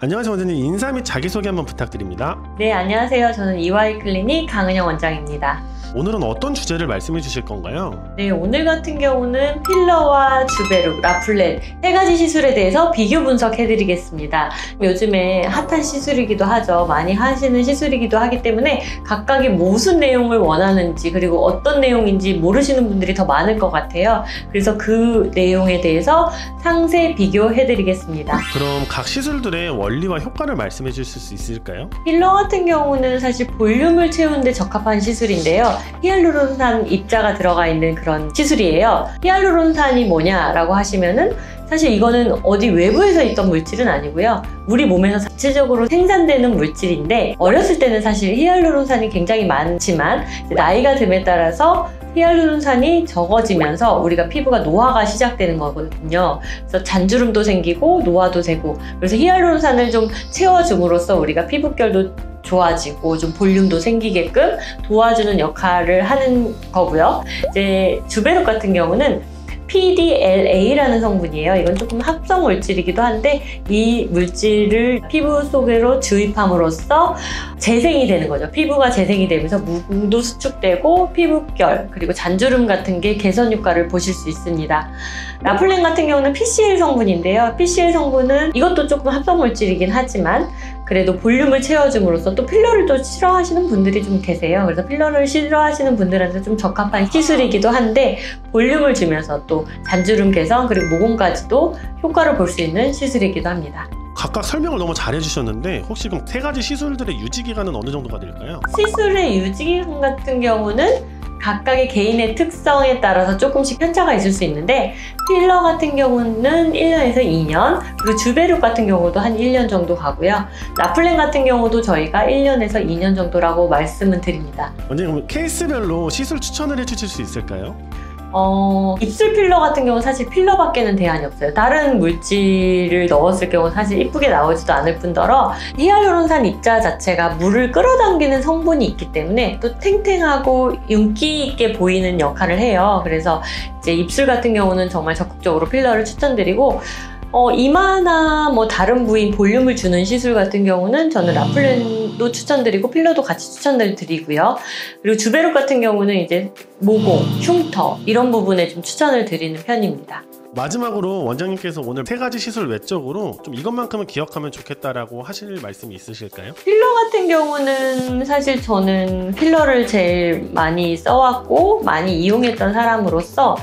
안녕하세요 원장님, 인사 및 자기소개 한번 부탁드립니다. 네, 안녕하세요. 저는 EY클리닉 강은영 원장입니다. 오늘은 어떤 주제를 말씀해 주실 건가요? 네, 오늘 같은 경우는 필러와 주베룩, 라플렛 세 가지 시술에 대해서 비교 분석해 드리겠습니다. 요즘에 핫한 시술이기도 하죠. 많이 하시는 시술이기도 하기 때문에 각각이 무슨 내용을 원하는지 그리고 어떤 내용인지 모르시는 분들이 더 많을 것 같아요. 그래서 그 내용에 대해서 상세 비교해 드리겠습니다. 그럼 각 시술들의 원리와 효과를 말씀해 주실 수 있을까요? 필러 같은 경우는 사실 볼륨을 채우는 데 적합한 시술인데요. 히알루론산 입자가 들어가 있는 그런 시술이에요. 히알루론산이 뭐냐라고 하시면은 사실 이거는 어디 외부에서 있던 물질은 아니고요. 우리 몸에서 자체적으로 생산되는 물질인데, 어렸을 때는 사실 히알루론산이 굉장히 많지만 나이가 듦에 따라서 히알루론산이 적어지면서 우리가 피부가 노화가 시작되는 거거든요. 그래서 잔주름도 생기고 노화도 되고, 그래서 히알루론산을 좀 채워줌으로써 우리가 피부결도 좋아지고 좀 볼륨도 생기게끔 도와주는 역할을 하는 거고요. 이제 주베룩 같은 경우는 PDLA라는 성분이에요. 이건 조금 합성 물질이기도 한데 이 물질을 피부 속으로 주입함으로써 재생이 되는 거죠. 피부가 재생이 되면서 모공도 수축되고 피부결 그리고 잔주름 같은 게 개선 효과를 보실 수 있습니다. 라플렌 같은 경우는 PCL 성분인데요. PCL 성분은 이것도 조금 합성 물질이긴 하지만 그래도 볼륨을 채워줌으로써 또 필러를 또 싫어하시는 분들이 좀 계세요. 그래서 필러를 싫어하시는 분들한테 좀 적합한 시술이기도 한데 볼륨을 주면서 또 잔주름 개선 그리고 모공까지도 효과를 볼 수 있는 시술이기도 합니다. 각각 설명을 너무 잘 해주셨는데 혹시 그럼 세 가지 시술들의 유지기간은 어느 정도가 될까요? 시술의 유지기간 같은 경우는 각각의 개인의 특성에 따라서 조금씩 편차가 있을 수 있는데, 필러 같은 경우는 1년에서 2년, 그리고 주베룩 같은 경우도 한 1년 정도 가고요. 라플렌 같은 경우도 저희가 1년에서 2년 정도라고 말씀을 드립니다. 원장님, 케이스별로 시술 추천을 해주실 수 있을까요? 입술 필러 같은 경우는 사실 필러밖에는 대안이 없어요. 다른 물질을 넣었을 경우 사실 이쁘게 나오지도 않을 뿐더러 히알루론산 입자 자체가 물을 끌어당기는 성분이 있기 때문에 또 탱탱하고 윤기 있게 보이는 역할을 해요. 그래서 이제 입술 같은 경우는 정말 적극적으로 필러를 추천드리고, 이마나 뭐 다른 부위인 볼륨을 주는 시술 같은 경우는 저는 라플렌도 추천드리고 필러도 같이 추천을 드리고요. 그리고 주베룩 같은 경우는 이제 모공, 흉터 이런 부분에 좀 추천을 드리는 편입니다. 마지막으로 원장님께서 오늘 세 가지 시술 외적으로 좀 이것만큼은 기억하면 좋겠다라고 하실 말씀이 있으실까요? 필러 같은 경우는 사실 저는 필러를 제일 많이 써왔고 많이 이용했던 사람으로서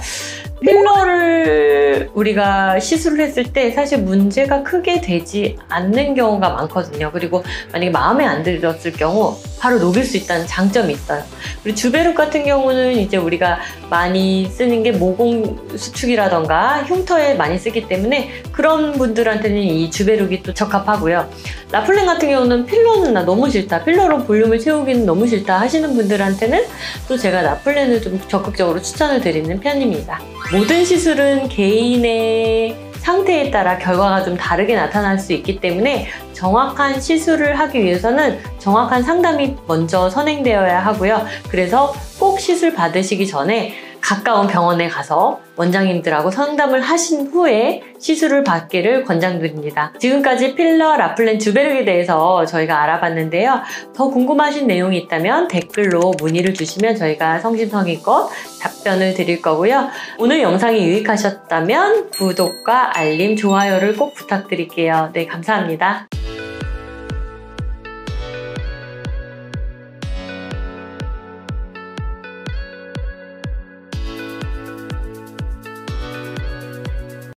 필러를 우리가 시술을 했을 때 사실 문제가 크게 되지 않는 경우가 많거든요. 그리고 만약에 마음에 안 들었을 경우 바로 녹일 수 있다는 장점이 있어요. 그리고 주베룩 같은 경우는 이제 우리가 많이 쓰는 게 모공 수축이라던가 흉터에 많이 쓰기 때문에 그런 분들한테는 이 주베룩이 또 적합하고요. 라플렌 같은 경우는 필러는 나 너무 싫다, 필러로 볼륨을 채우기는 너무 싫다 하시는 분들한테는 또 제가 라플렌을 좀 적극적으로 추천을 드리는 편입니다. 모든 시술은 개인의 상태에 따라 결과가 좀 다르게 나타날 수 있기 때문에 정확한 시술을 하기 위해서는 정확한 상담이 먼저 선행되어야 하고요. 그래서 꼭 시술 받으시기 전에 가까운 병원에 가서 원장님들하고 상담을 하신 후에 시술을 받기를 권장드립니다. 지금까지 필러, 라플렌, 주베룩에 대해서 저희가 알아봤는데요. 더 궁금하신 내용이 있다면 댓글로 문의를 주시면 저희가 성심성의껏 답변을 드릴 거고요. 오늘 영상이 유익하셨다면 구독과 알림, 좋아요를 꼭 부탁드릴게요. 네, 감사합니다.